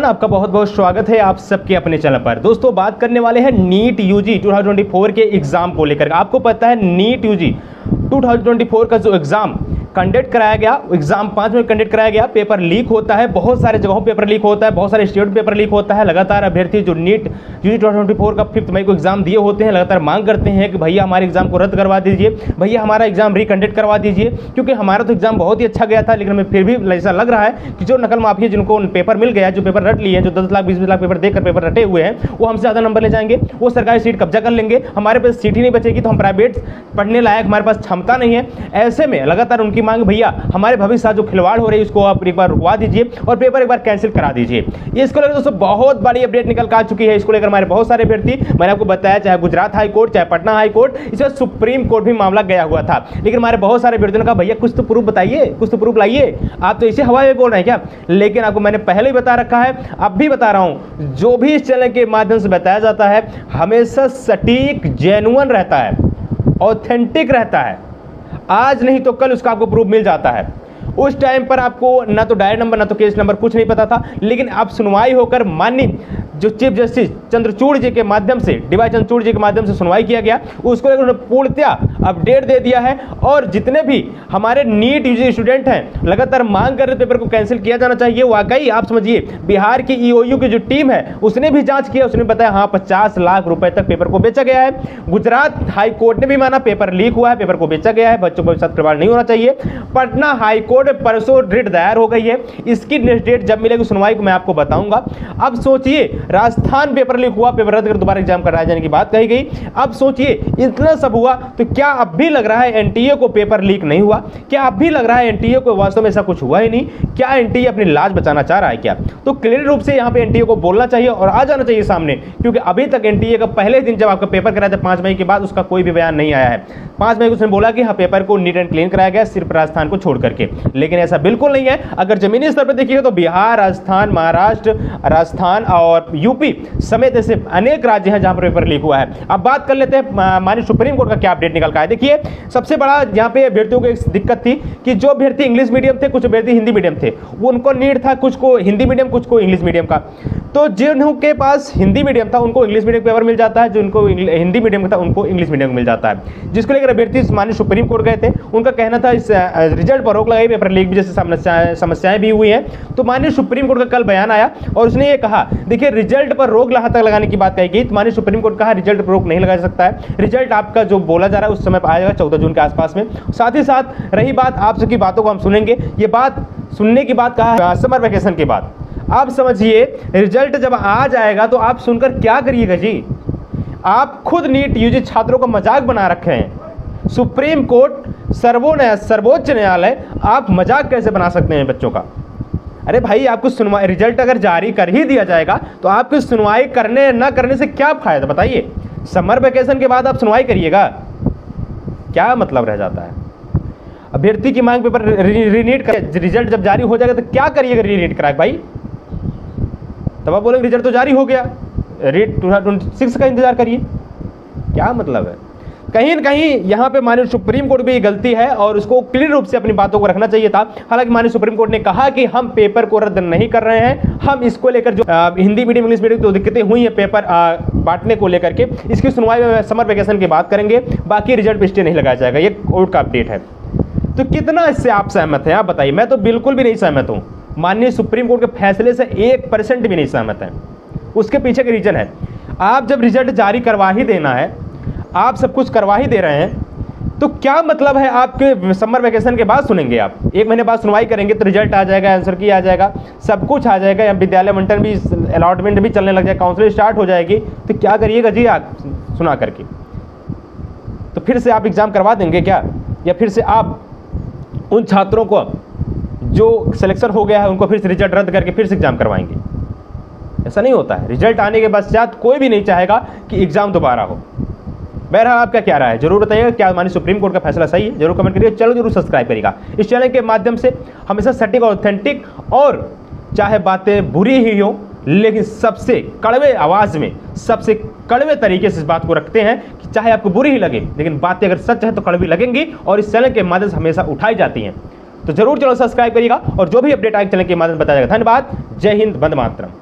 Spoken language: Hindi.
एवरीवन, आपका बहुत बहुत स्वागत है आप सबके अपने चैनल पर। दोस्तों बात करने वाले हैं नीट यूजी 2024 के एग्जाम को लेकर। आपको पता है नीट यूजी 2024 का जो एग्जाम कंडक्ट कराया गया, एग्जाम 5 में कंडक्ट कराया गया, पेपर लीक होता है, बहुत सारे जगहों पेपर लीक होता है, बहुत सारे इंस्टीट्यूट पेपर लीक होता है। लगातार अभ्यर्थी जो नीट यूजी 2024 का 5 मई को एग्जाम दिए होते हैं लगातार मांग करते हैं कि भैया हमारे एग्जाम को रद्द करवा दीजिए, भैया हमारा एग्जाम रिकंडक्ट करवा दीजिए, क्योंकि हमारा तो एग्जाम बहुत ही अच्छा गया था। लेकिन हमें फिर भी ऐसा लग रहा है कि जो नकल माफिया जिनको पेपर मिल गया, जो पेपर रट लिए हैं, जो 10 लाख 20 लाख पेपर देकर पेपर रटे हुए हैं, वो हमसे ज़्यादा नंबर ले जाएंगे, वो सरकारी सीट कब्जा कर लेंगे, हमारे पास सीट ही नहीं बचेगी, तो हम प्राइवेट पढ़ने लायक हमारे पास क्षमता नहीं है। ऐसे में लगातार उनकी मांग, भैया हमारे भविष्य साथ जो खिलवाड़ हो रही है उसको आप एक बार रुकवा दीजिए और पेपर एक बार कैंसिल करा दीजिए। इसको लेकर दोस्तों बहुत बड़ी अपडेट निकल कर आ चुकी है। इसको लेकर हमारे बहुत सारे अभ्यर्थी, मैंने आपको बताया, चाहे गुजरात हाई कोर्ट, चाहे पटना हाई कोर्ट, इसमें सुप्रीम कोर्ट भी मामला गया हुआ था। लेकिन हमारे बहुत सारे अभ्यर्थियों ने कहा भैया कुछ तो प्रूफ बताइए, कुछ तो प्रूफ लाइए, आप तो इसे हवा में बोल रहे हैं क्या। लेकिन आपको मैंने पहले ही बता रखा है, अब भी बता रहा हूं, जो भी इस चैनल के माध्यम से बताया जाता है हमेशा सटीक, जेन्युइन रहता है, ऑथेंटिक रहता है। आज नहीं तो कल उसका आपको प्रूफ मिल जाता है। उस टाइम पर आपको ना तो डायरेक्ट नंबर ना तो केस नंबर कुछ नहीं पता था, लेकिन अब सुनवाई होकर माननीय जो चीफ जस्टिस चंद्रचूड़ जी के माध्यम से, डीवाई चंद्रचूड़ जी के माध्यम से सुनवाई किया गया, उसको लेकर उन्होंने पूर्णतया अपडेट दे दिया है। और जितने भी हमारे नीट यूजी स्टूडेंट हैं लगातार मांग कर रहे पेपर को कैंसिल किया जाना चाहिए। वाकई आप समझिए, बिहार की ईओयू की जो टीम है उसने भी जांच किया, उसने बताया हाँ 50 लाख रुपए तक पेपर को बेचा गया है। गुजरात हाई कोर्ट ने भी माना पेपर लीक हुआ है, पेपर को बेचा गया है, बच्चों के साथ खिलवाड़ नहीं होना चाहिए। पटना हाई कोर्ट परसों रिट दायर हो गई है, इसकी नेक्स्ट डेट जब मिलेगी सुनवाई को मैं आपको बताऊंगा। अब सोचिए, राजस्थान पेपर लीक हुआ, पेपर रद्द कर दोबारा एग्जाम कराए जाने की बात कही गई। अब सोचिए इतना सब हुआ तो क्या अब भी लग रहा है एनटीए को पेपर लीक नहीं हुआ? क्या अब भी लग रहा है एनटीए को वास्तव में ऐसा कुछ हुआ ही नहीं? क्या एनटीए अपनी लाज बचाना चाह रहा है क्या? तो क्लियर रूप से यहां पे एनटीए को बोलना चाहिए और आ जाना चाहिए सामने, क्योंकि अभी तक एनटीए का पहले दिन जब आपका पेपर कराया था 5 मई के बाद, उसका कोई भी बयान नहीं आया है। 5 मई को उसने बोला कि हाँ पेपर को नीट एंड क्लीन कराया गया सिर्फ राजस्थान को छोड़ करके, लेकिन ऐसा बिल्कुल नहीं है। अगर जमीनी स्तर पर देखिएगा तो बिहार, राजस्थान, महाराष्ट्र, राजस्थान और यूपी समेत ऐसे अनेक राज्य हैं जहां पर पेपर लीक हुआ है। अब बात कर लेते हैं माननीय सुप्रीम कोर्ट का क्या अपडेट निकल का है। देखिए सबसे बड़ा यहां पे अभ्यर्थियों को एक दिक्कत थी कि जो अभ्यर्थी इंग्लिश मीडियम थे, कुछ अभ्यर्थी हिंदी मीडियम थे, वो उनको नीट था, कुछ को हिंदी मीडियम, कुछ को इंग्लिश मीडियम का। तो जिनके पास हिंदी मीडियम था उनको इंग्लिश मीडियम पेपर मिल जाता है, जो उनको हिंदी मीडियम का था उनको इंग्लिश मीडियम मिल जाता है। जिसको लेकर अभ्यर्थी माननीय सुप्रीम कोर्ट गए थे, उनका कहना था इस रिजल्ट पर रोक लगाई, पेपर लीक भी जैसे समस्याएं भी हुई हैं। तो माननीय सुप्रीम कोर्ट का कल बयान आया और उसने ये कहा, देखिए रिजल्ट पर रोक तक लगाने की बात कही गई, तो माननीय सुप्रीम कोर्ट कहा रिजल्ट पर रोक नहीं लगा सकता है, रिजल्ट आपका जो बोला जा रहा है उस समय पर आ जाएगा 14 जून के आसपास में। साथ ही साथ रही बात आप सबकी बातों को हम सुनेंगे, ये बात सुनने की बात कहा समर वैकेशन के बाद। आप समझिए रिजल्ट जब आ जाएगा तो आप सुनकर क्या करिएगा जी? आप खुद नीट यूजी छात्रों का मजाक बना रखे हैं। सुप्रीम कोर्ट सर्वोच्च न्यायालय, आप मजाक कैसे बना सकते हैं बच्चों का? अरे भाई आपको सुनवाई, रिजल्ट अगर जारी कर ही दिया जाएगा तो आपकी सुनवाई करने ना करने से क्या फायदा बताइए? समर वेकेशन के बाद आप सुनवाई करिएगा, क्या मतलब रह जाता है? अभ्यर्थी की मांग पेपर रीनीट कर, रिजल्ट जब जारी हो जाएगा तो क्या करिएगा रीनीट करा भाई? तब आप बोलेंगे रिजल्ट तो जारी हो गया, रीट 2026 का इंतजार करिए, क्या मतलब है? कहीं न कहीं यहाँ पे माननीय सुप्रीम कोर्ट भी गलती है और उसको क्लियर रूप से अपनी बातों को रखना चाहिए था। हालांकि माननीय सुप्रीम कोर्ट ने कहा कि हम पेपर को रद्द नहीं कर रहे हैं, हम इसको लेकर जो हिंदी मीडियम इंग्लिश मीडियम की दिक्कतें हुई हैं पेपर बांटने को लेकर के, इसकी सुनवाई में समर वेकेशन की बात करेंगे, बाकी रिजल्ट पे स्टे नहीं लगाया जाएगा, ये कोर्ट का अपडेट है। तो कितना इससे आप सहमत हैं? आप बताइए। मैं तो बिल्कुल भी नहीं सहमत हूँ, माननीय सुप्रीम कोर्ट के फैसले से 1% भी नहीं सहमत है। उसके पीछे का रीजन है, आप जब रिजल्ट जारी करवा ही देना है, आप सब कुछ करवा ही दे रहे हैं, तो क्या मतलब है आपके समर वेकेशन के बाद सुनेंगे? आप 1 महीने बाद सुनवाई करेंगे तो रिजल्ट आ जाएगा, आंसर की आ जाएगा, सब कुछ आ जाएगा, या विद्यालय मंटन भी, अलॉटमेंट भी चलने लग जाएगा, काउंसलिंग स्टार्ट हो जाएगी, तो क्या करिएगा जी आप सुना करके? तो फिर से आप एग्ज़ाम करवा देंगे क्या? या फिर से आप उन छात्रों को जो सिलेक्शन हो गया है उनको फिर से रिजल्ट रद्द करके फिर से एग्जाम करवाएंगे? ऐसा नहीं होता है। रिजल्ट आने के पश्चात कोई भी नहीं चाहेगा कि एग्जाम दोबारा हो। बहरहाल आपका क्या राय है जरूर बताइएगा। क्या माननीय सुप्रीम कोर्ट का फैसला सही है? जरूर कमेंट करिए। चलो जरूर सब्सक्राइब करिएगा। इस चैनल के माध्यम से हमेशा सटीक और ऑथेंटिक, और चाहे बातें बुरी ही हो लेकिन सबसे कड़वे आवाज़ में, सबसे कड़वे तरीके से इस बात को रखते हैं कि चाहे आपको बुरी ही लगे लेकिन बातें अगर सच है तो कड़वी लगेंगी, और इस चैनल के माध्यम से हमेशा उठाई जाती हैं। तो जरूर चलो सब्सक्राइब करिएगा और जो भी अपडेट आए चैनल के माध्यम से बताया जाएगा। धन्यवाद। जय हिंद, वंदे मातरम।